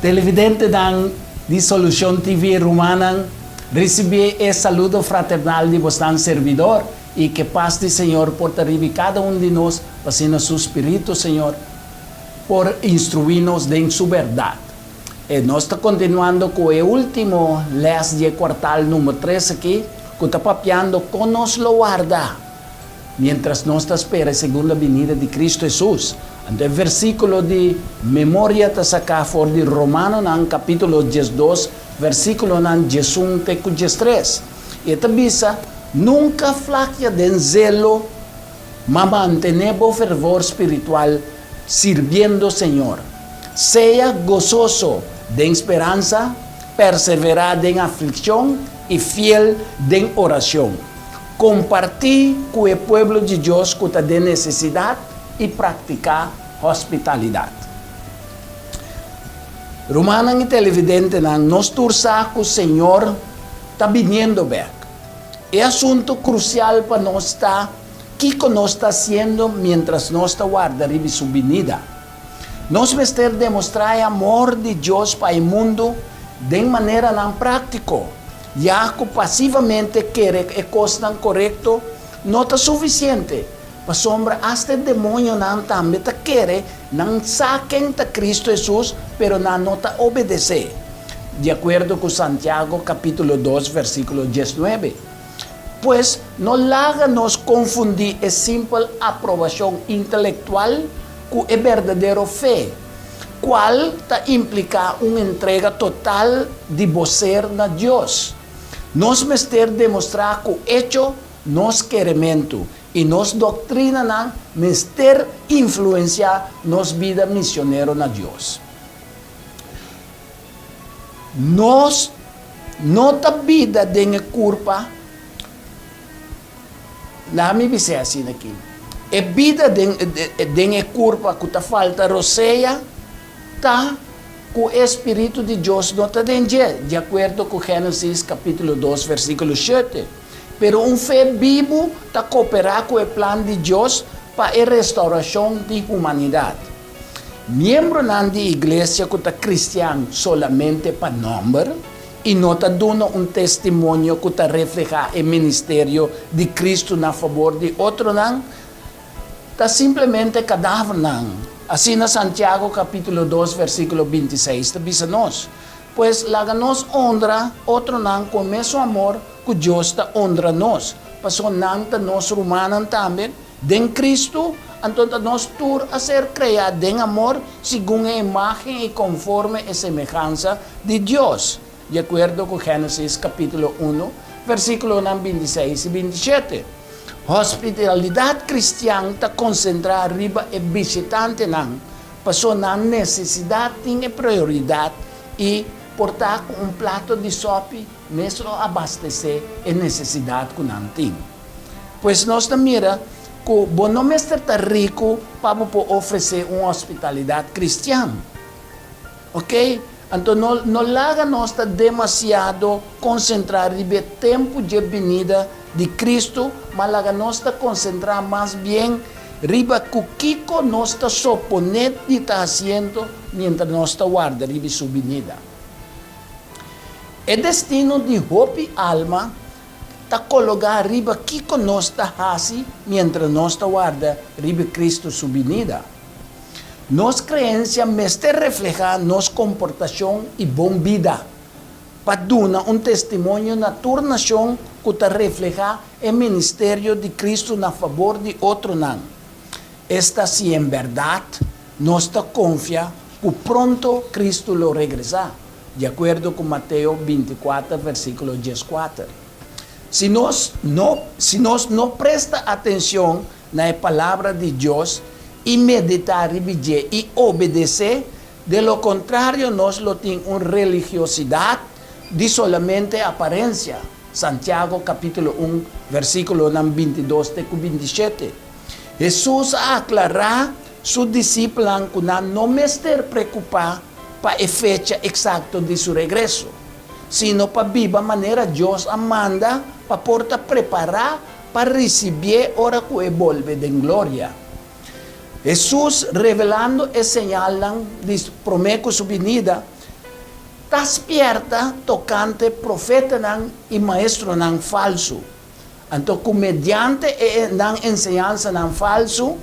Televidente dan di Solution TV Romana, recibe el saludo fraternal de vuestro servidor y que paz del Señor porta arriba cada uno de nosotros, pasando su espíritu, Señor, por instruirnos en su verdad. Nos está continuando con el último les de cuartal número 3 aquí, que está papiando con nos lo guarda, mientras nos espera según la venida de Cristo Jesús. El versículo de memoria está sacado por de Romano, en capítulo 12, versículo 11 te 13. Y esta visa, nunca flaquea de zelo, mas mantenemos fervor espiritual, sirviendo Señor. Sea gozoso de esperanza, perseverar en aflicción y fiel en oración. Compartir con el pueblo de Dios que está de necesidad y practicar hospitalidad. Romana y televidente, nos tursa que el Señor está viniendo back. Es asunto crucial para nosotros, ¿qué nos está haciendo mientras nos está guardando su venida? Nos vamos demostrar amor de Dios para el mundo de manera tan práctica, ya que pasivamente quiere que cosa correcto no está suficiente. Para sombra, hasta el demonio también quiere, no saquen a Cristo Jesús, pero no te obedece. De acuerdo con Santiago capítulo 2, versículo 19. Pues no háganos confundir la simple aprobación intelectual con la verdadera fe, cual implica una entrega total de vocer a Dios. Nos mester demostrar que hecho nos queremos y nos doctrina mester influenciar nos vida misionero a Dios. Nos nota vida de culpa. Déjame dizer assim aqui. A vida de culpa que está falta roceia, tá com o Espírito de Deus não está dentro, de acordo com Gênesis capítulo 2, versículo 7. Pero fé vivo está cooperar com o plano de Deus para a restauração da humanidade. Membro da igreja que está cristiano solamente para nome, e não está dando testemunho que está reflejar o ministério de Cristo na favor de outro não, está simplesmente cadáver não. Assim na Santiago capítulo 2, versículo 26, está dizendo-nos, pues láganos honra outro não com o mesmo amor que Deus está honra nós. Passou não está nós romano também, de Cristo, então nós tur a ser criado em amor, segundo a imagem e conforme a semelhança de Deus. De acordo com Gênesis capítulo 1, versículo 26 e 27. Hospitalidade cristã está concentrada arriba e visitante não, passou na necessidade e prioridade e portar um prato de sopa, mesmo abastecer a necessidade que não tem. Pois nós mira que o bom não está rico para oferecer uma hospitalidade cristã. Ok? Então, não laga nós está demasiado concentrado no tempo de venida de Cristo, mas laga nós está concentrado mais bem riba que o que nós está supondo de estar fazendo, mientras nós está guardando riba sua venida. O destino de Hope Alma está colocado riba que nós está fazendo, mientras nós está guardando riba Cristo sua venida. Nos creencia meste refleja nos comportação e bom vida. Para dar testemunho na turnação que está refleja o ministério de Cristo na favor de outro não. Esta se em verdade, nós está confia que pronto Cristo lo regressar, de acordo com Mateus 24, versículo 14. Se nós não presta atenção na palavra de Deus, y meditar y obedecer, de lo contrario nos lo tiene una religiosidad de solamente apariencia. Santiago capítulo 1, versículo 22 y 27. Jesús aclaró sus discípulos que no me estén preocupados para la fecha exacta de su regreso, sino para viva manera Dios manda para porta preparar para recibir hora que vuelve de gloria. Jesús revelando e señalan de promete su venida, despierta tocante profeta nang e maestro nang falso. Anto comediante nang enseñanza nang falso,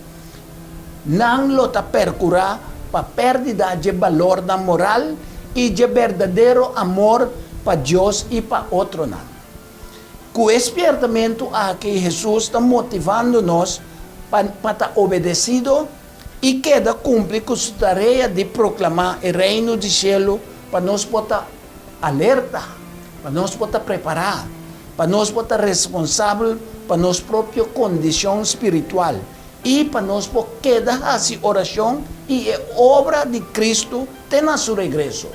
nang lo ta percura pa perdida de valor na moral e de verdadeiro amor pa Deus e pa outro nang. Com espertamento aqui, Jesus está motivando-nos para estar obedecido e queda cumprir com sua tarefa de proclamar o reino do céu para nós poder alerta, para nós poder preparar, para nós poder responsável para nossa própria condição espiritual e para nós poder quedar assim oração e a obra de Cristo tem na seu regresso.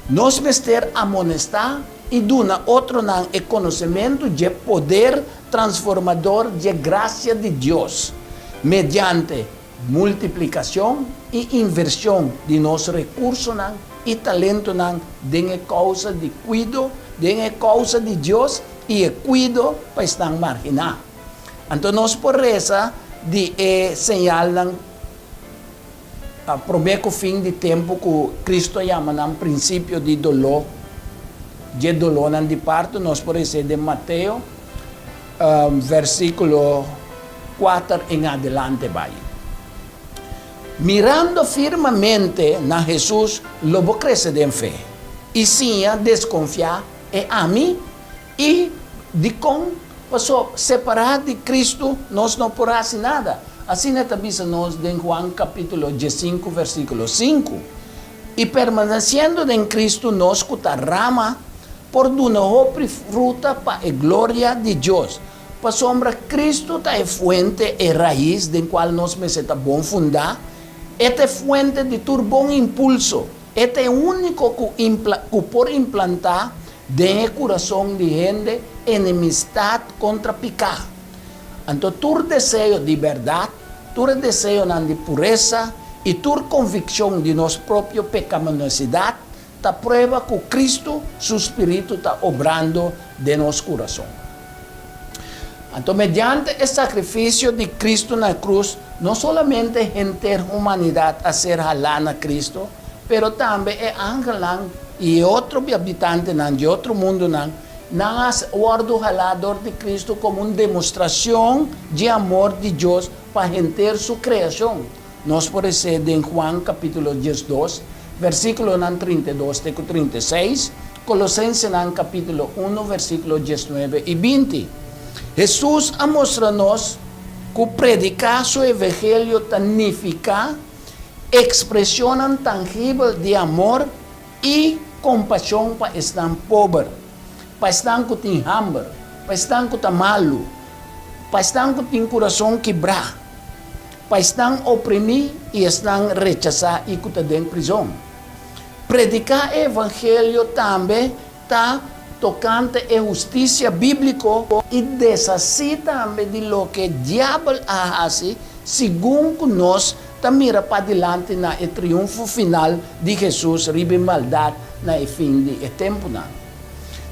Nós mestre amonestar e duna outro não é conhecimento de poder transformador de graça de Deus, mediante multiplicação e inversão de nosso recurso não, e talento não, de causa de cuido, de causa de Deus e cuido para estar marginal. Então nós por essa de señal não prometo fim de tempo que Cristo chama no princípio de dolor. De dolor de parto, nós por isso de Mateus, versículo 4 em adelante vai. Mirando firmemente na Jesus, lobo cresce em fé. E sim, desconfiar é a mim e de com passou separado de Cristo, nós não porás nada. Assim é também nós em Juan capítulo 5, versículo 5. E permanecendo em Cristo, nós cuta rama por una fruta para a glória de Deus. Para sombra, Cristo é fuente e raiz de qual nós necessitamos bom fundar. Esta fuente de todo bom impulso. Este é o único que por implantar dentro do coração de gente enemistade contra pecar. Então, todo desejo de verdade, todo desejo de pureza e toda convicção de nossa própria pecaminosidade está prueba que Cristo, seu Espírito, está obrando de nosso coração. Então, mediante o sacrifício de Cristo na cruz, não somente a inteira humanidade a ser jalada na Cristo, pero também é angelan e outro habitante de outro mundo não guarda o jalador de Cristo como uma demonstração de amor de Deus para a inteira sua criação. Nós por isso em Juan capítulo 12, versículo 32 e 36, Colossenses capítulo 1, versículo 19 e 20. Jesus mostra-nos que predicar seu evangelho significa expressão tangível de amor e compaixão para estar pobre, para estar que tem hambre, para estar que está malo, para estar que tem coração quebrado, para estar oprimido e estar rechazado e que está dentro de prisão. Predicar o evangelho também está tocante a justiça bíblica e desassi também de lo que o diabo hace, segundo nós mira para diante na triunfo final de Jesus, ribe maldade na fim de tempo.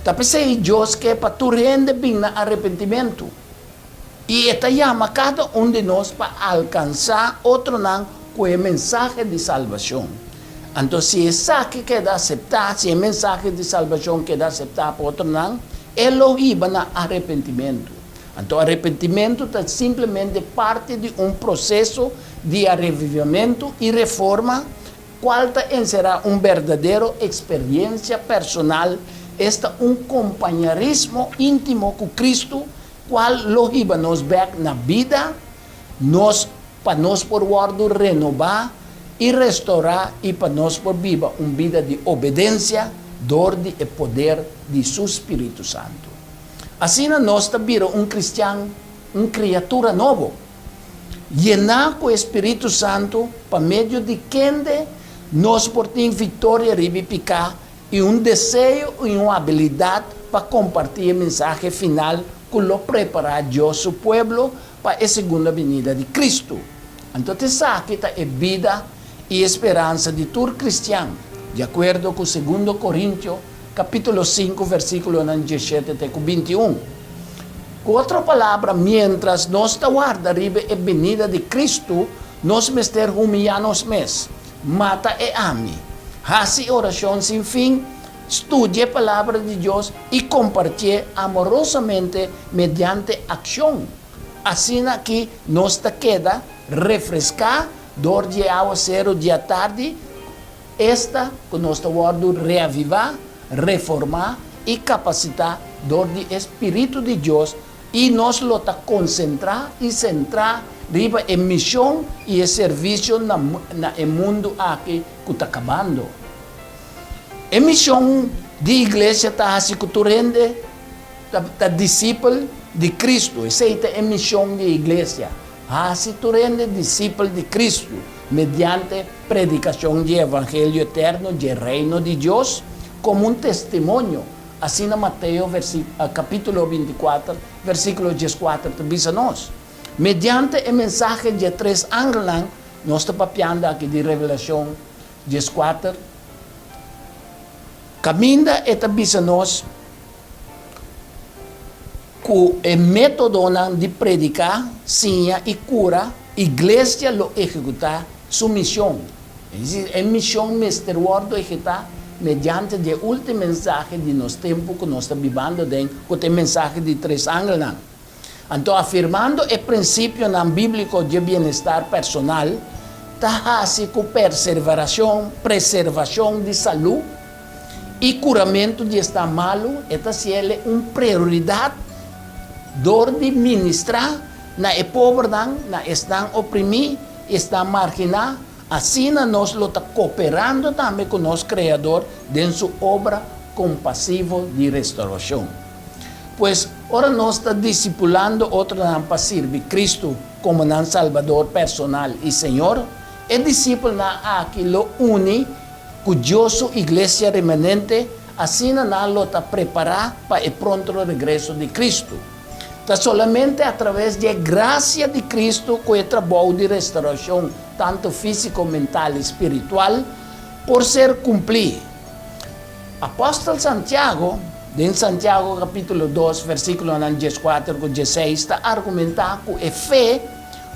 Tapi sei Deus que para tu rende bem na arrependimento. E esta chama cada de nós para alcançar outro não com o mensagem de salvação. Então, se essa que queda aceitar, se o mensagem de salvação queda aceitar para outro não, ele iba na arrependimento. Então, arrependimento é simplesmente parte de processo de arrevivimento e reforma, qual será verdadeiro experiência personal, companheirismo íntimo com Cristo, qual lo iba nos back na vida, para nós por guardo renovar e restaurar e para nós por viva vida de obediência, ordem e poder de seu Espírito Santo. Assim nós também cristiano, criatura novo, llenar com o Espírito Santo para meio de quem nós por ter vitória ribe picar e desejo e uma habilidade para compartilhar a mensagem final que lo prepara Deus seu povo para a segunda venida de Cristo. Então, essa é vida e esperança de todo cristiano, de acordo com 2 Coríntios, capítulo 5, versículo 17 até 21. Com outra palavra, mientras nós aguardamos a venida de Cristo, nós mestre humilhar-nos mesmos, mata e ame, hace oração sem fim, estudie la palabra de Dios y compartir amorosamente mediante acción. Así que nos queda refrescar, dor de agua cero día tarde, esta con nuestro guardo reavivar, reformar y capacitar dor de Espíritu de Dios y nos lo concentrar y centrar riba en misión y el servicio en el mundo aquí que está acabando. En misión de iglesia está así que tú rende, está discípulo de Cristo. Esa es la misión de iglesia. Así tú rende discípulo de Cristo mediante predicación del evangelio eterno del reino de Dios como un testimonio. Así en Mateo capítulo 24, versículo 14, te dice nos. Mediante el mensaje de 3 ángeles, nos está papiando aquí de Revelación 14, camina esta dice nos que el método de predicar, seña y cura, iglesia lo ejecuta su misión. Es decir, en misión misteriosa ejecuta mediante el último mensaje de los tiempos que nos está viviendo, con el mensaje de 3 ángeles. Entonces, afirmando el principio bíblico de bienestar personal, está así con preservación de salud y curamiento de estar malo, esta es una prioridad de ministrar na el pobre, na están oprimidos, están marginados. Así nos lo está cooperando también con nuestro Creador en su obra compasiva de restauración. Pues ahora nos está discipulando otro para servir Cristo como Salvador personal y Señor. El discípulo aquí lo une con su iglesia remanente, así lo está preparado para el pronto regreso de Cristo. Solamente a través de gracia de Cristo que el trabajo de restauración, tanto físico, mental y espiritual, por ser cumplido. Apóstol Santiago, en Santiago capítulo 2, versículo 14 y 16, está argumentando que la fe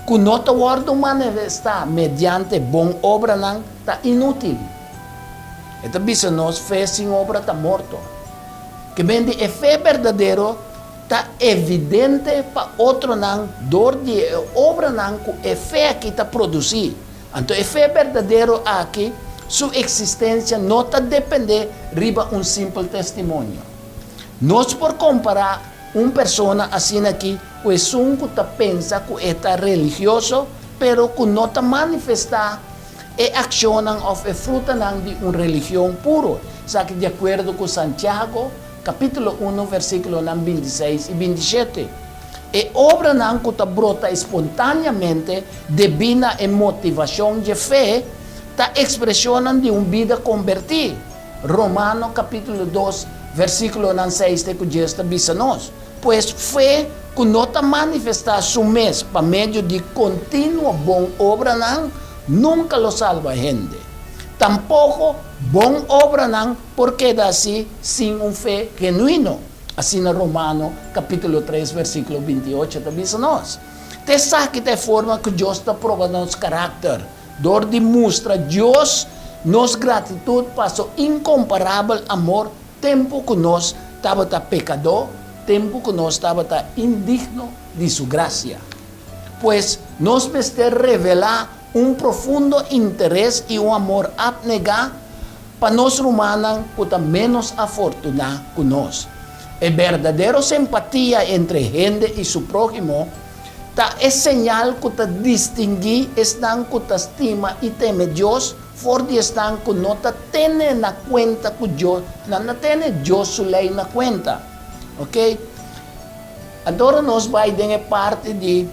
que no te guarda manifestar mediante buena obra está inútil. Esto dice nos fe sin obra está muerto. Que vende la fe verdadero está evidente para otro dor de obra que a fe que está producido. Entonces, a fe verdadero aquí, su existencia no está depende de un simple testimonio. No es por comparar una persona así aquí, pues un que piensa que está religioso, pero que no está manifesta e accionan o frutan de una religión puro. O sea que de acuerdo con Santiago, capítulo 1, versículo 26 y 27. E obra que brota espontáneamente debido a motivación de fe, está expresión de una vida convertida. Romano capítulo 2, versículo 6 que dice nos. Pues fe que no está manifestada su mes por medio de continua buena obra nunca lo salva a gente. Tampoco buena obra porque da así sin un fe genuino. Así en Romano capítulo 3 versículo 28 te dice nos. Te sabe de forma que Dios está probando nuestro carácter. Dor demuestra Dios nos gratitud para su incomparable amor, tempo que nos estaba pecador, tempo que nos estaba indigno de su gracia. Pues nos veste revelar un profundo interés y un amor abnegado para los humanos que están menos afortunados que nosotros. El verdadero simpatía entre gente y su prójimo es señal que te distingue, están que te estima y teme Dios, for de están que no te tiene en cuenta que Dios, no tiene Dios su ley en cuenta. ¿Ok? Ahora nos va a ir parte de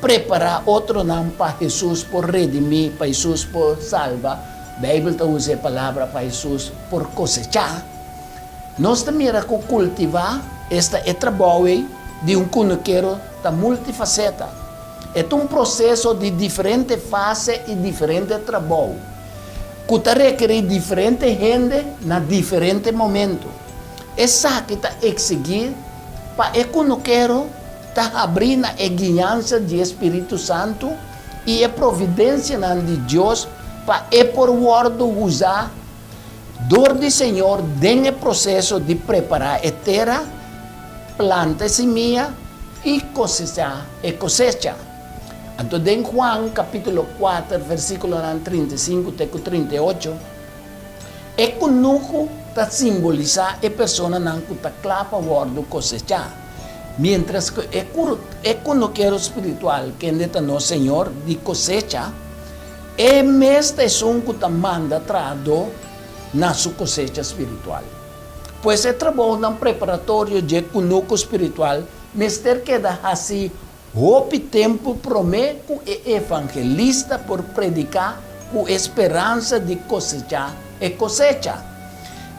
preparar otro nombre para Jesús por redimir, para Jesús por salvar. La Biblia usa la palabra para Jesús por cosechar. Nos mira que cultivar este trabajo de un conoquero da multifaceta. É um processo de diferente fase e diferente trabalho, que requer diferente gente na diferente momento. Essa que está exigir para eu quero está abrindo a guiança do Espírito Santo e a providência de Deus para por guardo usar Dor de Senhor, tem o processo de preparar a terra, planta semilla e cosecha. Então, em Juan capítulo 4, versículo 35 até 38, é conosco para simbolizar a pessoa que está clapa o cosechar. Mientras que é conoquero espiritual que é no Senhor de cosecha, é mesmo que está manda trado na sua cosecha espiritual. Pois é trabalho no preparatório de conosco espiritual, mas ter que dar assim, hope tempo promete e evangelista por predicar com esperança de cosechar e cosecha.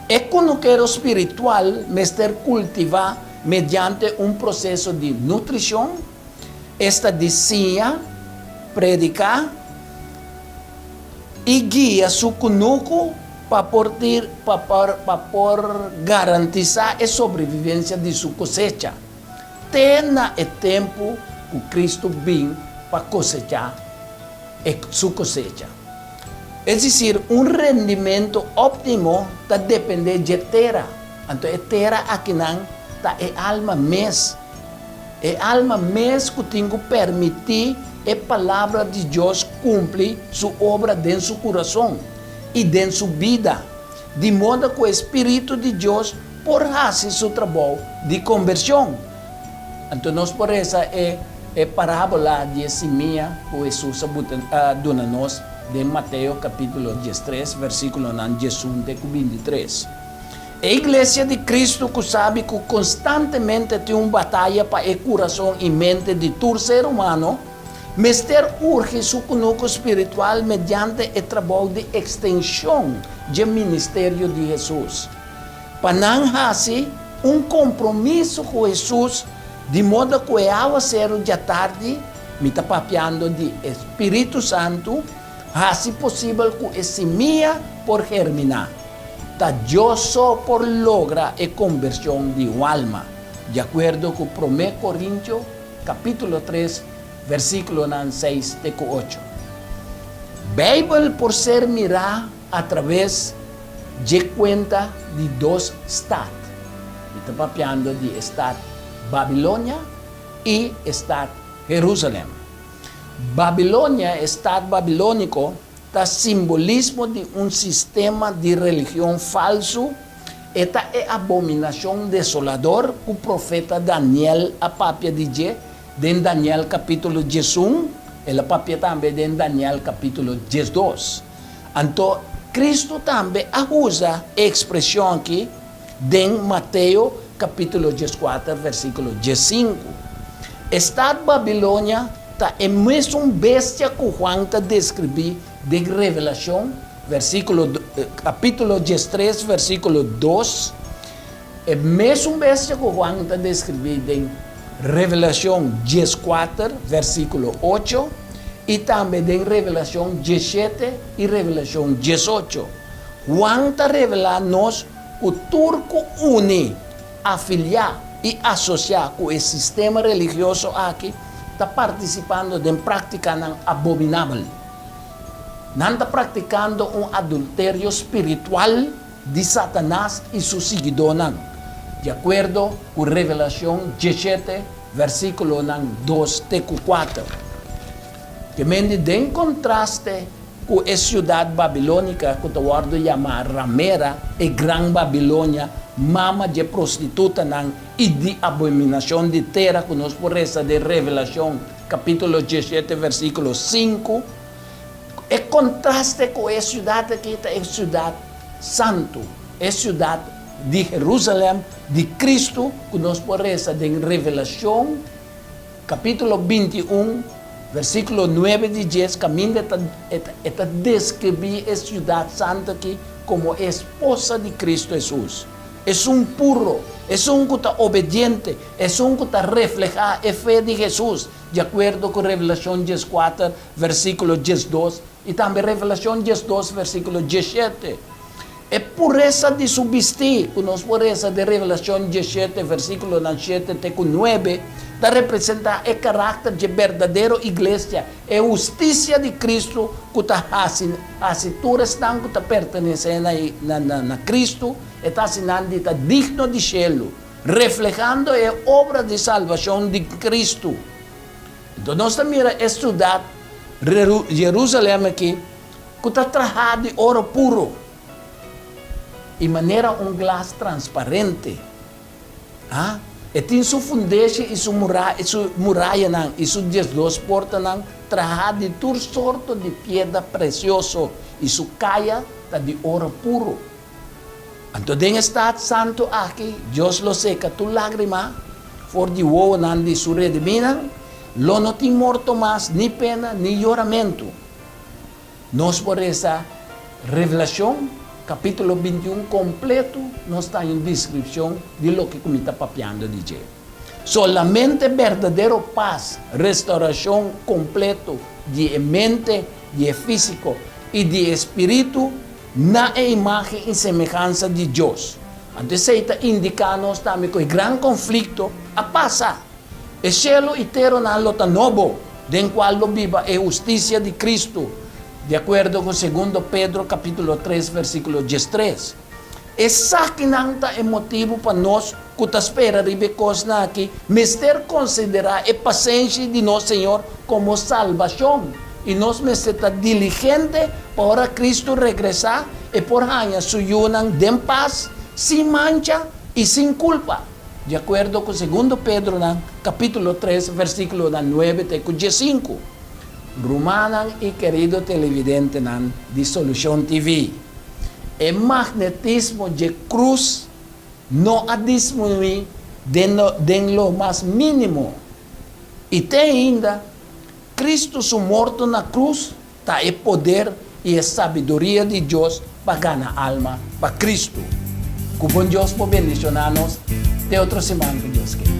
É conoquero espiritual, mas ter cultivar mediante um processo de nutrição, estadicia, predicar e guia su conosco para garantizar a sobrevivência de sua cosecha. Tenha o tempo que Cristo vem para cosechar sua cosecha. É dizer, rendimento óptimo depende de terra. Então, a terra aqui não é alma mês. É alma mês que tem que permitir a palavra de Deus cumprir sua obra dentro do seu coração e dentro da sua vida. De modo que o Espírito de Deus por fazer seu trabalho de conversão. Então, nós por essa é parábola de semeia que Jesus dona nós de Mateus capítulo 13, versículo 21 até 23. A igreja de Cristo que sabe que constantemente tem uma batalha para o coração e mente de todo ser humano, mas ter urge seu conosco espiritual mediante o trabalho de extensão do ministério de Jesus. Para não fazer um compromisso com Jesus, de modo que ao ser de tarde, me está papiando de Espírito Santo, assim possível que a semeia por germinar. Deus só por lograr a conversão de uma alma, de acordo com 1 Coríntios, capítulo 3, versículo 6 até 8. Bíblia por ser mirada através de conta de dois estados. Está papiando de estado Babilônia e estado Jerusalém. Babilônia, estado babilônico, é simbolismo de um sistema de religião falso. Esta é a abominação desoladora que o profeta Daniel a papia diz em Daniel capítulo 11, ela papia também em Daniel capítulo 12. Então, Cristo também usa a expressão aqui em Mateus capítulo 14, versículo 15. Estado Babilônia é mesmo uma bestia que Juan está descrevendo de Revelação, capítulo 13, versículo 2. É mesmo bestia que Juan está descrevendo em Revelação 14, versículo 8. E também em Revelação 17 e Revelação 18. Juan está revelando-nos que o turco une, afiliar e associar com o sistema religioso aqui, está participando de prática abominável. Não está praticando um adultério espiritual de Satanás e seus seguidores. De acordo com Revelação 17, versículo 2 até 4. Que mende em contraste com a cidade babilônica, que o guardo chama Ramera, e Gran Babilônia, mama de prostituta e de abominação de terra, que nós por essa de Revelação, capítulo 17, versículo 5. É contraste com a cidade que é a cidade santo, é a cidade de Jerusalém, de Cristo, que nós por essa de Revelação, capítulo 21, versículo 9 de 10, caminho está descrever a cidade santa aqui como esposa de Cristo Jesus. É um puro, é um que está obediente, é um que está reflejar a fé de Jesus, de acordo com Revelação 14, versículo 12, e também Revelação 12, versículo 17. É pureza de subsistir, que nós pureza de Revelação 17, versículo 7 até 9, está representa el carácter de verdadera iglesia, a justicia de Cristo que está haciendo están que está perteneciendo a Cristo, está haciendo está digno de cielo, reflejando a obra de salvación de Cristo. Então, nós mira a ciudad, Jerusalém aqui, que está trajada de oro puro, e maneira glas transparente. Ah? E tem sua fundeixa e sua muralha, e suas 12 portas, trajada de toda sorte de pedra preciosa, e sua caia está de oro puro. Então, em estado santo aqui, Deus lo seca tu lágrima, for de uo de sua redimina, lo não tem morto mais, nem pena, nem choramento. Nós, por essa revelação, capítulo 21 completo, não está em descrição de lo que está papiando de Deus. Solamente verdadeiro paz, restauração completo de mente, de físico e de espírito na imagem e semelhança de Deus. Então, isso está indicando também que o grande conflito a passar. O cielo eterno na lota novo, den qual lo viva a justiça de Cristo, de acordo com 2 Pedro, capítulo 3, versículo 13. Essa que não é motivo para nós, que espera de coisas aqui, mister considerar a paciência de nosso Senhor como salvação. E nós está diligente para Cristo regressar e por ganhar sua unidade de paz, sem mancha e sem culpa. De acordo com 2 Pedro, capítulo 3, versículo 9 até 15. Romana e querido televidente de Solution TV, o magnetismo de cruz não ha disminuído de lo mais mínimo. E tem ainda, Cristo su morto na cruz, está o poder e a sabedoria de Deus para ganhar alma para Cristo. Que bom Deus por bendicionar-nos. Até outra semana, que Deus quer.